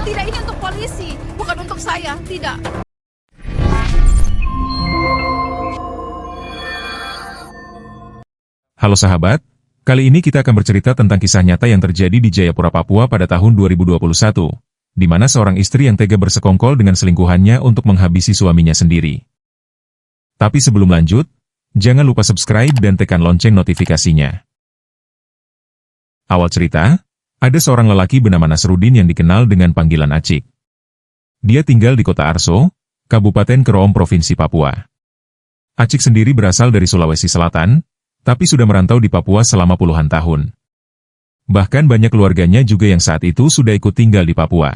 Tidak, ini untuk polisi, bukan untuk saya, tidak. Halo sahabat, kali ini kita akan bercerita tentang kisah nyata yang terjadi di Jayapura, Papua pada tahun 2021, di mana seorang istri yang tega bersekongkol dengan selingkuhannya untuk menghabisi suaminya sendiri. Tapi sebelum lanjut, jangan lupa subscribe dan tekan lonceng notifikasinya. Awal cerita, ada seorang lelaki bernama Nasruddin yang dikenal dengan panggilan Acik. Dia tinggal di kota Arso, Kabupaten Keroom, Provinsi Papua. Acik sendiri berasal dari Sulawesi Selatan, tapi sudah merantau di Papua selama puluhan tahun. Bahkan banyak keluarganya juga yang saat itu sudah ikut tinggal di Papua.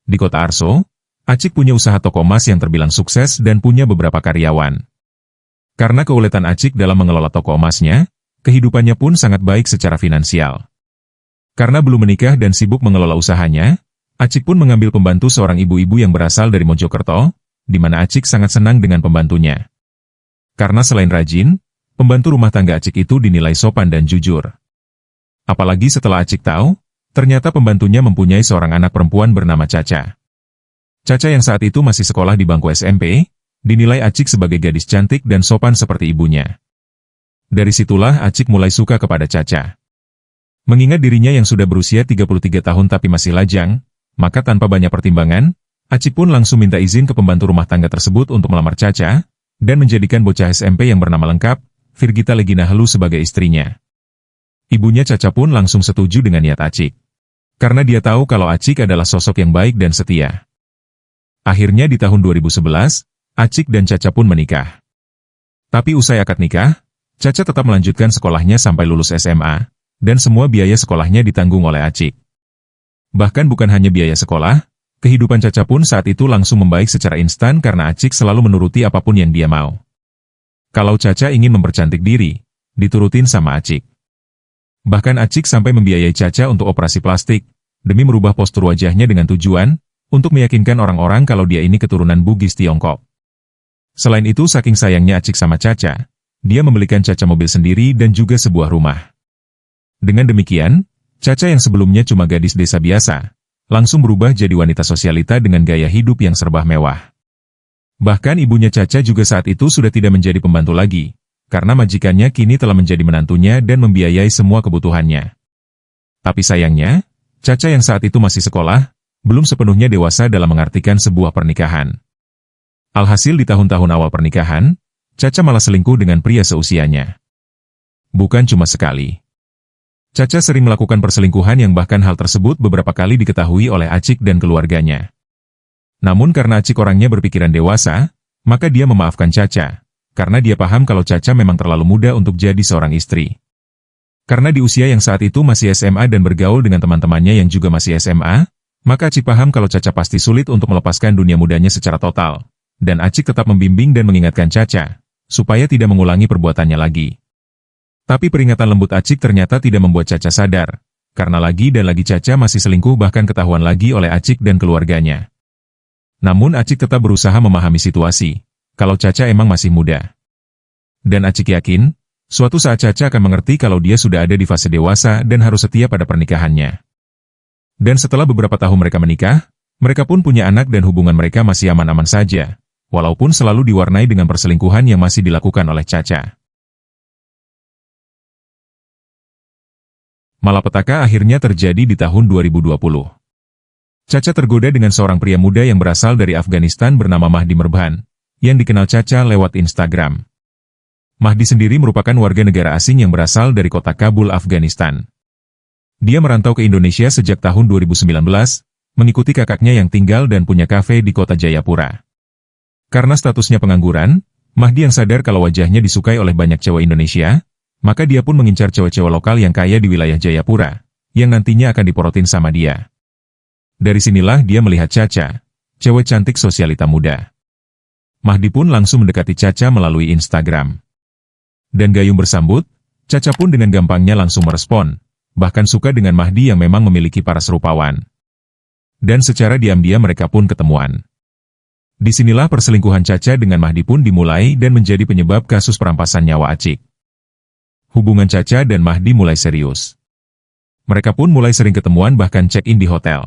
Di kota Arso, Acik punya usaha toko emas yang terbilang sukses dan punya beberapa karyawan. Karena keuletan Acik dalam mengelola toko emasnya, kehidupannya pun sangat baik secara finansial. Karena belum menikah dan sibuk mengelola usahanya, Acik pun mengambil pembantu seorang ibu-ibu yang berasal dari Mojokerto, di mana Acik sangat senang dengan pembantunya. Karena selain rajin, pembantu rumah tangga Acik itu dinilai sopan dan jujur. Apalagi setelah Acik tahu, ternyata pembantunya mempunyai seorang anak perempuan bernama Caca. Caca yang saat itu masih sekolah di bangku SMP, dinilai Acik sebagai gadis cantik dan sopan seperti ibunya. Dari situlah Acik mulai suka kepada Caca. Mengingat dirinya yang sudah berusia 33 tahun tapi masih lajang, maka tanpa banyak pertimbangan, Acik pun langsung minta izin ke pembantu rumah tangga tersebut untuk melamar Caca, dan menjadikan bocah SMP yang bernama lengkap, Virgita Legina Helu sebagai istrinya. Ibunya Caca pun langsung setuju dengan niat Acik. Karena dia tahu kalau Acik adalah sosok yang baik dan setia. Akhirnya di tahun 2011, Acik dan Caca pun menikah. Tapi usai akad nikah, Caca tetap melanjutkan sekolahnya sampai lulus SMA, dan semua biaya sekolahnya ditanggung oleh Acik. Bahkan bukan hanya biaya sekolah, kehidupan Caca pun saat itu langsung membaik secara instan karena Acik selalu menuruti apapun yang dia mau. Kalau Caca ingin mempercantik diri, diturutin sama Acik. Bahkan Acik sampai membiayai Caca untuk operasi plastik, demi merubah postur wajahnya dengan tujuan, untuk meyakinkan orang-orang kalau dia ini keturunan Bugis Tiongkok. Selain itu saking sayangnya Acik sama Caca, dia membelikan Caca mobil sendiri dan juga sebuah rumah. Dengan demikian, Caca yang sebelumnya cuma gadis desa biasa, langsung berubah jadi wanita sosialita dengan gaya hidup yang serba mewah. Bahkan ibunya Caca juga saat itu sudah tidak menjadi pembantu lagi, karena majikannya kini telah menjadi menantunya dan membiayai semua kebutuhannya. Tapi sayangnya, Caca yang saat itu masih sekolah, belum sepenuhnya dewasa dalam mengartikan sebuah pernikahan. Alhasil di tahun-tahun awal pernikahan, Caca malah selingkuh dengan pria seusianya. Bukan cuma sekali. Caca sering melakukan perselingkuhan yang bahkan hal tersebut beberapa kali diketahui oleh Acik dan keluarganya. Namun karena Acik orangnya berpikiran dewasa, maka dia memaafkan Caca, karena dia paham kalau Caca memang terlalu muda untuk jadi seorang istri. Karena di usia yang saat itu masih SMA dan bergaul dengan teman-temannya yang juga masih SMA, maka Acik paham kalau Caca pasti sulit untuk melepaskan dunia mudanya secara total, dan Acik tetap membimbing dan mengingatkan Caca, supaya tidak mengulangi perbuatannya lagi. Tapi peringatan lembut Acik ternyata tidak membuat Caca sadar, karena lagi dan lagi Caca masih selingkuh bahkan ketahuan lagi oleh Acik dan keluarganya. Namun Acik tetap berusaha memahami situasi, kalau Caca emang masih muda. Dan Acik yakin, suatu saat Caca akan mengerti kalau dia sudah ada di fase dewasa dan harus setia pada pernikahannya. Dan setelah beberapa tahun mereka menikah, mereka pun punya anak dan hubungan mereka masih aman-aman saja, walaupun selalu diwarnai dengan perselingkuhan yang masih dilakukan oleh Caca. Malapetaka akhirnya terjadi di tahun 2020. Caca tergoda dengan seorang pria muda yang berasal dari Afghanistan bernama Mahdi Merbhan, yang dikenal Caca lewat Instagram. Mahdi sendiri merupakan warga negara asing yang berasal dari kota Kabul, Afghanistan. Dia merantau ke Indonesia sejak tahun 2019, mengikuti kakaknya yang tinggal dan punya kafe di kota Jayapura. Karena statusnya pengangguran, Mahdi yang sadar kalau wajahnya disukai oleh banyak cewek Indonesia, maka dia pun mengincar cewek-cewek lokal yang kaya di wilayah Jayapura, yang nantinya akan diporotin sama dia. Dari sinilah dia melihat Caca, cewek cantik sosialita muda. Mahdi pun langsung mendekati Caca melalui Instagram. Dan gayung bersambut, Caca pun dengan gampangnya langsung merespon, bahkan suka dengan Mahdi yang memang memiliki paras rupawan. Dan secara diam-diam mereka pun ketemuan. Disinilah perselingkuhan Caca dengan Mahdi pun dimulai dan menjadi penyebab kasus perampasan nyawa Acik. Hubungan Caca dan Mahdi mulai serius. Mereka pun mulai sering ketemuan bahkan check-in di hotel.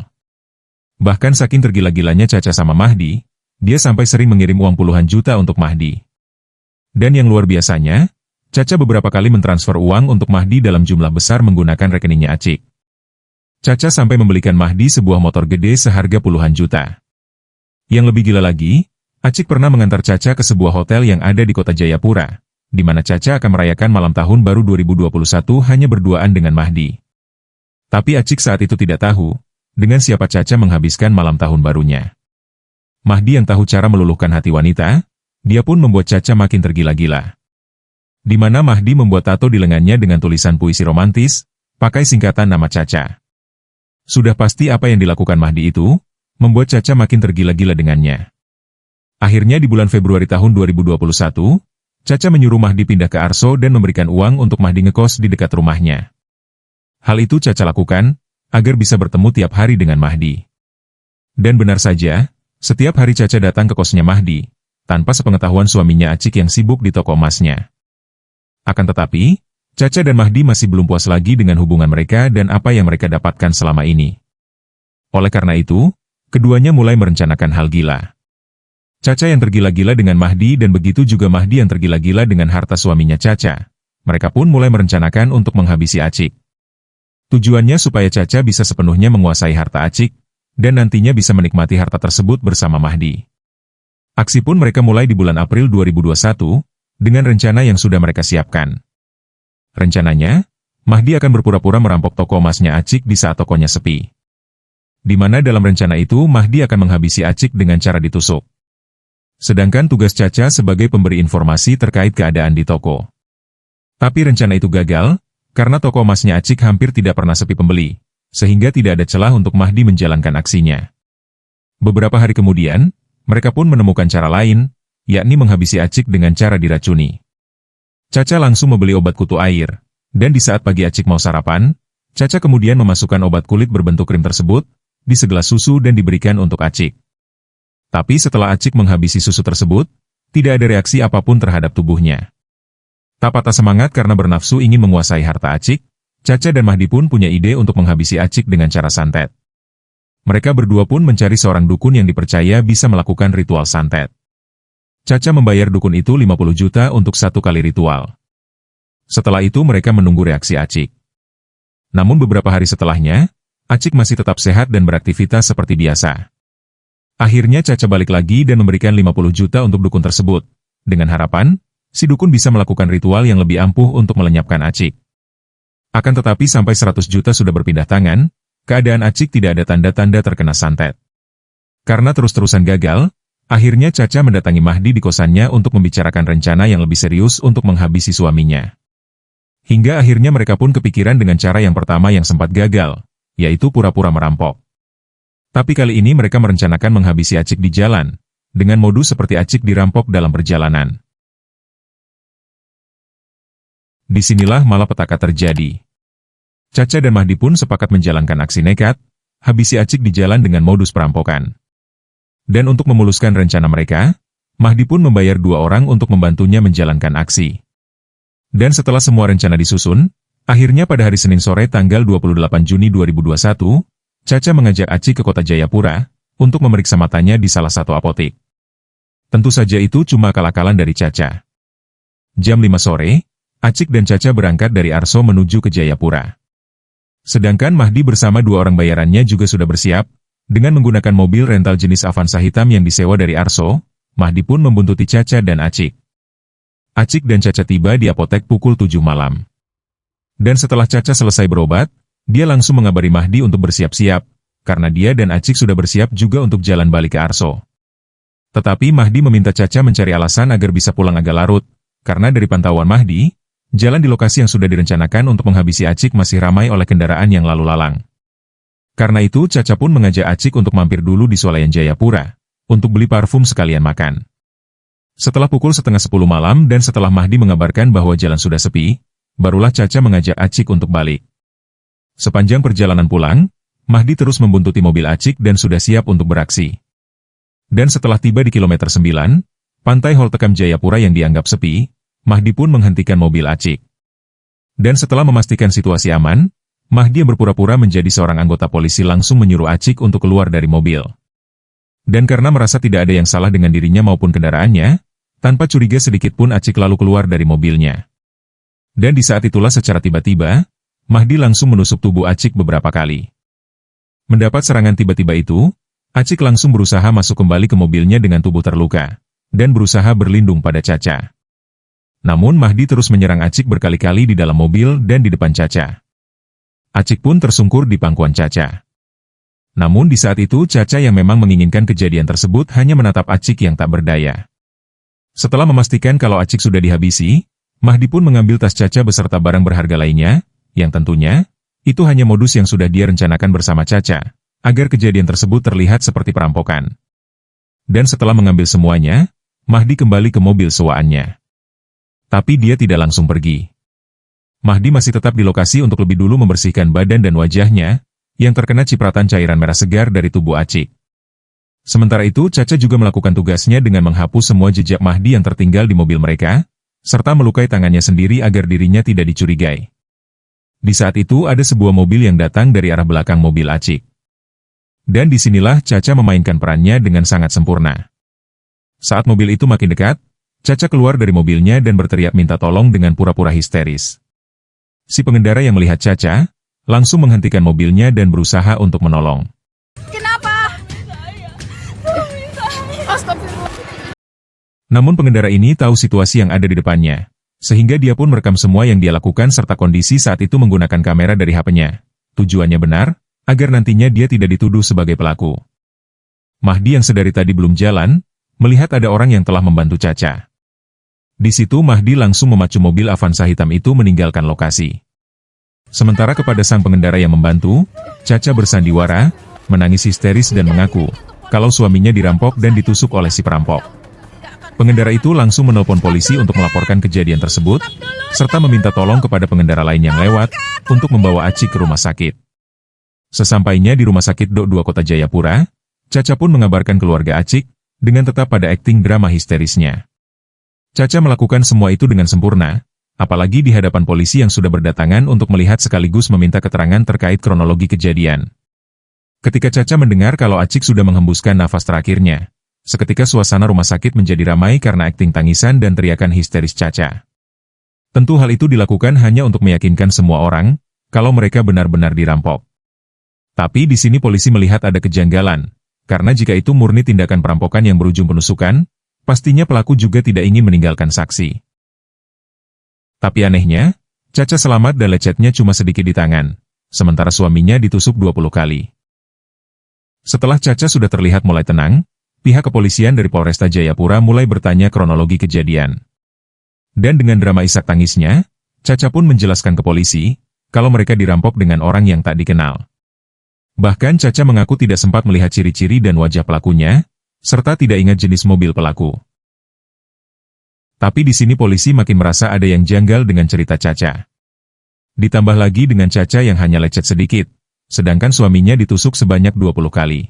Bahkan saking tergila-gilanya Caca sama Mahdi, dia sampai sering mengirim uang puluhan juta untuk Mahdi. Dan yang luar biasanya, Caca beberapa kali mentransfer uang untuk Mahdi dalam jumlah besar menggunakan rekeningnya Acik. Caca sampai membelikan Mahdi sebuah motor gede seharga puluhan juta. Yang lebih gila lagi, Acik pernah mengantar Caca ke sebuah hotel yang ada di kota Jayapura, di mana Caca akan merayakan malam tahun baru 2021 hanya berduaan dengan Mahdi. Tapi Acik saat itu tidak tahu, dengan siapa Caca menghabiskan malam tahun barunya. Mahdi yang tahu cara meluluhkan hati wanita, dia pun membuat Caca makin tergila-gila. Di mana Mahdi membuat tato di lengannya dengan tulisan puisi romantis, pakai singkatan nama Caca. Sudah pasti apa yang dilakukan Mahdi itu, membuat Caca makin tergila-gila dengannya. Akhirnya di bulan Februari tahun 2021, Caca menyuruh Mahdi pindah ke Arso dan memberikan uang untuk Mahdi ngekos di dekat rumahnya. Hal itu Caca lakukan, agar bisa bertemu tiap hari dengan Mahdi. Dan benar saja, setiap hari Caca datang ke kosnya Mahdi, tanpa sepengetahuan suaminya Acik yang sibuk di toko emasnya. Akan tetapi, Caca dan Mahdi masih belum puas lagi dengan hubungan mereka dan apa yang mereka dapatkan selama ini. Oleh karena itu, keduanya mulai merencanakan hal gila. Caca yang tergila-gila dengan Mahdi dan begitu juga Mahdi yang tergila-gila dengan harta suaminya Caca. Mereka pun mulai merencanakan untuk menghabisi Acik. Tujuannya supaya Caca bisa sepenuhnya menguasai harta Acik, dan nantinya bisa menikmati harta tersebut bersama Mahdi. Aksi pun mereka mulai di bulan April 2021, dengan rencana yang sudah mereka siapkan. Rencananya, Mahdi akan berpura-pura merampok toko emasnya Acik di saat tokonya sepi. Di mana dalam rencana itu Mahdi akan menghabisi Acik dengan cara ditusuk. Sedangkan tugas Caca sebagai pemberi informasi terkait keadaan di toko. Tapi rencana itu gagal, karena toko emasnya Acik hampir tidak pernah sepi pembeli, sehingga tidak ada celah untuk Mahdi menjalankan aksinya. Beberapa hari kemudian, mereka pun menemukan cara lain, yakni menghabisi Acik dengan cara diracuni. Caca langsung membeli obat kutu air, dan di saat pagi Acik mau sarapan, Caca kemudian memasukkan obat kulit berbentuk krim tersebut di segelas susu dan diberikan untuk Acik. Tapi setelah Acik menghabisi susu tersebut, tidak ada reaksi apapun terhadap tubuhnya. Tak patah semangat karena bernafsu ingin menguasai harta Acik, Caca dan Mahdi pun punya ide untuk menghabisi Acik dengan cara santet. Mereka berdua pun mencari seorang dukun yang dipercaya bisa melakukan ritual santet. Caca membayar dukun itu 50 juta untuk satu kali ritual. Setelah itu mereka menunggu reaksi Acik. Namun beberapa hari setelahnya, Acik masih tetap sehat dan beraktivitas seperti biasa. Akhirnya Caca balik lagi dan memberikan 50 juta untuk dukun tersebut, dengan harapan, si dukun bisa melakukan ritual yang lebih ampuh untuk melenyapkan Acik. Akan tetapi sampai 100 juta sudah berpindah tangan, keadaan Acik tidak ada tanda-tanda terkena santet. Karena terus-terusan gagal, akhirnya Caca mendatangi Mahdi di kosannya untuk membicarakan rencana yang lebih serius untuk menghabisi suaminya. Hingga akhirnya mereka pun kepikiran dengan cara yang pertama yang sempat gagal, yaitu pura-pura merampok. Tapi kali ini mereka merencanakan menghabisi Acik di jalan, dengan modus seperti Acik dirampok dalam perjalanan. Disinilah malapetaka terjadi. Caca dan Mahdi pun sepakat menjalankan aksi nekat, habisi Acik di jalan dengan modus perampokan. Dan untuk memuluskan rencana mereka, Mahdi pun membayar 2 orang untuk membantunya menjalankan aksi. Dan setelah semua rencana disusun, akhirnya pada hari Senin sore tanggal 28 Juni 2021, Caca mengajak Acik ke kota Jayapura, untuk memeriksa matanya di salah satu apotek. Tentu saja itu cuma akal-akalan dari Caca. Jam 5 sore, Acik dan Caca berangkat dari Arso menuju ke Jayapura. Sedangkan Mahdi bersama 2 orang bayarannya juga sudah bersiap, dengan menggunakan mobil rental jenis Avanza hitam yang disewa dari Arso, Mahdi pun membuntuti Caca dan Acik. Acik dan Caca tiba di apotek pukul 7 malam. Dan setelah Caca selesai berobat, dia langsung mengabari Mahdi untuk bersiap-siap, karena dia dan Acik sudah bersiap juga untuk jalan balik ke Arso. Tetapi Mahdi meminta Caca mencari alasan agar bisa pulang agak larut, karena dari pantauan Mahdi, jalan di lokasi yang sudah direncanakan untuk menghabisi Acik masih ramai oleh kendaraan yang lalu lalang. Karena itu Caca pun mengajak Acik untuk mampir dulu di Swalayan Jayapura, untuk beli parfum sekalian makan. Setelah pukul 9:30 malam dan setelah Mahdi mengabarkan bahwa jalan sudah sepi, barulah Caca mengajak Acik untuk balik. Sepanjang perjalanan pulang, Mahdi terus membuntuti mobil Acik dan sudah siap untuk beraksi. Dan setelah tiba di kilometer 9, pantai Holtekam Jayapura yang dianggap sepi, Mahdi pun menghentikan mobil Acik. Dan setelah memastikan situasi aman, Mahdi yang berpura-pura menjadi seorang anggota polisi langsung menyuruh Acik untuk keluar dari mobil. Dan karena merasa tidak ada yang salah dengan dirinya maupun kendaraannya, tanpa curiga sedikit pun Acik lalu keluar dari mobilnya. Dan di saat itulah secara tiba-tiba, Mahdi langsung menusuk tubuh Acik beberapa kali. Mendapat serangan tiba-tiba itu, Acik langsung berusaha masuk kembali ke mobilnya dengan tubuh terluka, dan berusaha berlindung pada Caca. Namun Mahdi terus menyerang Acik berkali-kali di dalam mobil dan di depan Caca. Acik pun tersungkur di pangkuan Caca. Namun di saat itu Caca yang memang menginginkan kejadian tersebut hanya menatap Acik yang tak berdaya. Setelah memastikan kalau Acik sudah dihabisi, Mahdi pun mengambil tas Caca beserta barang berharga lainnya, yang tentunya, itu hanya modus yang sudah dia rencanakan bersama Caca, agar kejadian tersebut terlihat seperti perampokan. Dan setelah mengambil semuanya, Mahdi kembali ke mobil sewaannya. Tapi dia tidak langsung pergi. Mahdi masih tetap di lokasi untuk lebih dulu membersihkan badan dan wajahnya, yang terkena cipratan cairan merah segar dari tubuh Acik. Sementara itu, Caca juga melakukan tugasnya dengan menghapus semua jejak Mahdi yang tertinggal di mobil mereka, serta melukai tangannya sendiri agar dirinya tidak dicurigai. Di saat itu ada sebuah mobil yang datang dari arah belakang mobil Acik. Dan disinilah Caca memainkan perannya dengan sangat sempurna. Saat mobil itu makin dekat, Caca keluar dari mobilnya dan berteriak minta tolong dengan pura-pura histeris. Si pengendara yang melihat Caca, langsung menghentikan mobilnya dan berusaha untuk menolong. Kenapa? Astagfirullah. Namun pengendara ini tahu situasi yang ada di depannya, sehingga dia pun merekam semua yang dia lakukan serta kondisi saat itu menggunakan kamera dari HP-nya. Tujuannya benar, agar nantinya dia tidak dituduh sebagai pelaku. Mahdi yang sedari tadi belum jalan, melihat ada orang yang telah membantu Caca. Di situ Mahdi langsung memacu mobil Avanza hitam itu meninggalkan lokasi. Sementara kepada sang pengendara yang membantu, Caca bersandiwara, menangis histeris dan mengaku, kalau suaminya dirampok dan ditusuk oleh si perampok. Pengendara itu langsung menelpon polisi untuk melaporkan kejadian tersebut, serta meminta tolong kepada pengendara lain yang lewat, untuk membawa Acik ke rumah sakit. Sesampainya di Rumah Sakit Dok 2 Kota Jayapura, Caca pun mengabarkan keluarga Acik, dengan tetap pada akting drama histerisnya. Caca melakukan semua itu dengan sempurna, apalagi di hadapan polisi yang sudah berdatangan untuk melihat sekaligus meminta keterangan terkait kronologi kejadian. Ketika Caca mendengar kalau Acik sudah menghembuskan nafas terakhirnya, seketika suasana rumah sakit menjadi ramai karena akting tangisan dan teriakan histeris Caca. Tentu hal itu dilakukan hanya untuk meyakinkan semua orang, kalau mereka benar-benar dirampok. Tapi di sini polisi melihat ada kejanggalan, karena jika itu murni tindakan perampokan yang berujung penusukan, pastinya pelaku juga tidak ingin meninggalkan saksi. Tapi anehnya, Caca selamat dan lecetnya cuma sedikit di tangan, sementara suaminya ditusuk 20 kali. Setelah Caca sudah terlihat mulai tenang, pihak kepolisian dari Polresta Jayapura mulai bertanya kronologi kejadian. Dan dengan drama isak tangisnya, Caca pun menjelaskan ke polisi, kalau mereka dirampok dengan orang yang tak dikenal. Bahkan Caca mengaku tidak sempat melihat ciri-ciri dan wajah pelakunya, serta tidak ingat jenis mobil pelaku. Tapi di sini polisi makin merasa ada yang janggal dengan cerita Caca. Ditambah lagi dengan Caca yang hanya lecet sedikit, sedangkan suaminya ditusuk sebanyak 20 kali.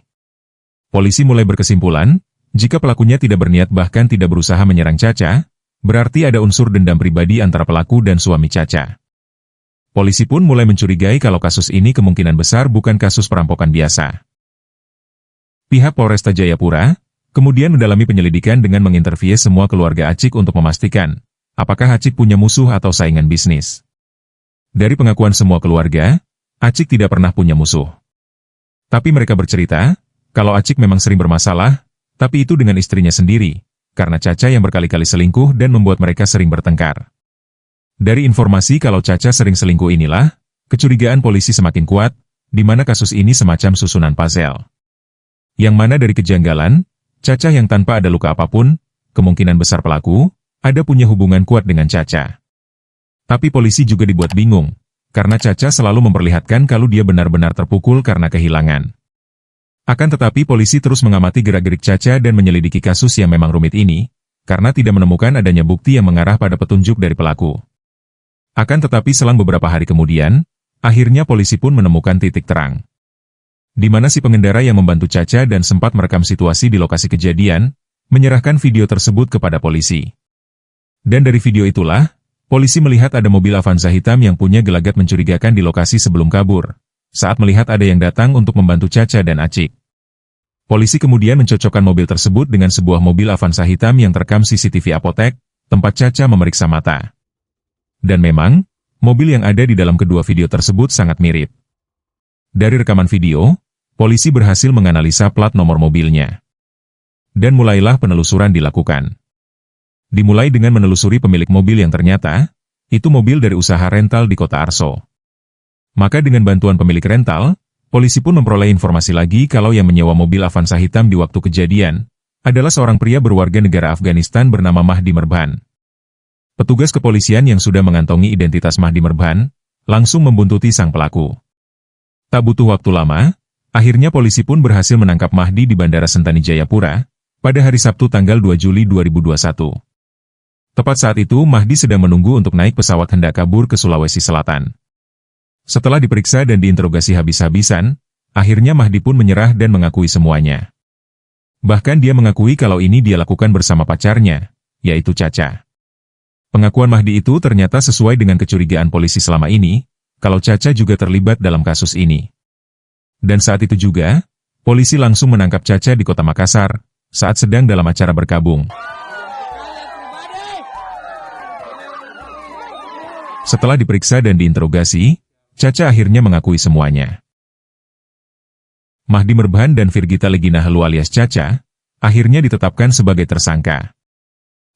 Polisi mulai berkesimpulan, jika pelakunya tidak berniat bahkan tidak berusaha menyerang Caca, berarti ada unsur dendam pribadi antara pelaku dan suami Caca. Polisi pun mulai mencurigai kalau kasus ini kemungkinan besar bukan kasus perampokan biasa. Pihak Polresta Jayapura kemudian mendalami penyelidikan dengan menginterview semua keluarga Acik untuk memastikan, apakah Acik punya musuh atau saingan bisnis. Dari pengakuan semua keluarga, Acik tidak pernah punya musuh. Tapi mereka bercerita, kalau Acik memang sering bermasalah, tapi itu dengan istrinya sendiri, karena Caca yang berkali-kali selingkuh dan membuat mereka sering bertengkar. Dari informasi kalau Caca sering selingkuh inilah, kecurigaan polisi semakin kuat, di mana kasus ini semacam susunan puzzle. Yang mana dari kejanggalan, Caca yang tanpa ada luka apapun, kemungkinan besar pelaku, ada punya hubungan kuat dengan Caca. Tapi polisi juga dibuat bingung, karena Caca selalu memperlihatkan kalau dia benar-benar terpukul karena kehilangan. Akan tetapi polisi terus mengamati gerak-gerik Caca dan menyelidiki kasus yang memang rumit ini, karena tidak menemukan adanya bukti yang mengarah pada petunjuk dari pelaku. Akan tetapi selang beberapa hari kemudian, akhirnya polisi pun menemukan titik terang. Di mana si pengendara yang membantu Caca dan sempat merekam situasi di lokasi kejadian, menyerahkan video tersebut kepada polisi. Dan dari video itulah, polisi melihat ada mobil Avanza hitam yang punya gelagat mencurigakan di lokasi sebelum kabur, saat melihat ada yang datang untuk membantu Caca dan Acik. Polisi kemudian mencocokkan mobil tersebut dengan sebuah mobil Avanza hitam yang terekam CCTV apotek, tempat Caca memeriksa mata. Dan memang, mobil yang ada di dalam kedua video tersebut sangat mirip. Dari rekaman video, polisi berhasil menganalisa plat nomor mobilnya. Dan mulailah penelusuran dilakukan. Dimulai dengan menelusuri pemilik mobil yang ternyata, itu mobil dari usaha rental di Kota Arso. Maka dengan bantuan pemilik rental, polisi pun memperoleh informasi lagi kalau yang menyewa mobil Avanza hitam di waktu kejadian, adalah seorang pria berwarga negara Afghanistan bernama Mahdi Merban. Petugas kepolisian yang sudah mengantongi identitas Mahdi Merban, langsung membuntuti sang pelaku. Tak butuh waktu lama, akhirnya polisi pun berhasil menangkap Mahdi di Bandara Sentani Jayapura, pada hari Sabtu tanggal 2 Juli 2021. Tepat saat itu Mahdi sedang menunggu untuk naik pesawat hendak kabur ke Sulawesi Selatan. Setelah diperiksa dan diinterogasi habis-habisan, akhirnya Mahdi pun menyerah dan mengakui semuanya. Bahkan dia mengakui kalau ini dia lakukan bersama pacarnya, yaitu Caca. Pengakuan Mahdi itu ternyata sesuai dengan kecurigaan polisi selama ini, kalau Caca juga terlibat dalam kasus ini. Dan saat itu juga, polisi langsung menangkap Caca di Kota Makassar, saat sedang dalam acara berkabung. Setelah diperiksa dan diinterogasi, Caca akhirnya mengakui semuanya. Mahdi Merban dan Virgita Legina Helu alias Caca, akhirnya ditetapkan sebagai tersangka.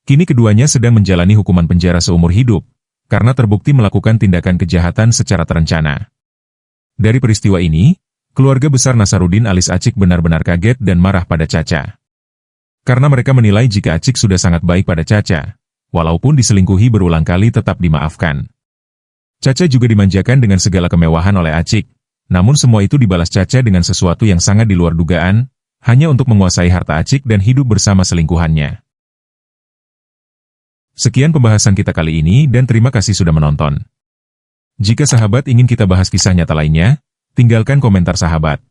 Kini keduanya sedang menjalani hukuman penjara seumur hidup, karena terbukti melakukan tindakan kejahatan secara terencana. Dari peristiwa ini, keluarga besar Nasarudin alias Acik benar-benar kaget dan marah pada Caca. Karena mereka menilai jika Acik sudah sangat baik pada Caca, walaupun diselingkuhi berulang kali tetap dimaafkan. Caca juga dimanjakan dengan segala kemewahan oleh Acik, namun semua itu dibalas Caca dengan sesuatu yang sangat di luar dugaan, hanya untuk menguasai harta Acik dan hidup bersama selingkuhannya. Sekian pembahasan kita kali ini dan terima kasih sudah menonton. Jika sahabat ingin kita bahas kisah nyata lainnya, tinggalkan komentar sahabat.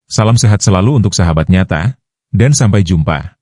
Salam sehat selalu untuk sahabat nyata, dan sampai jumpa.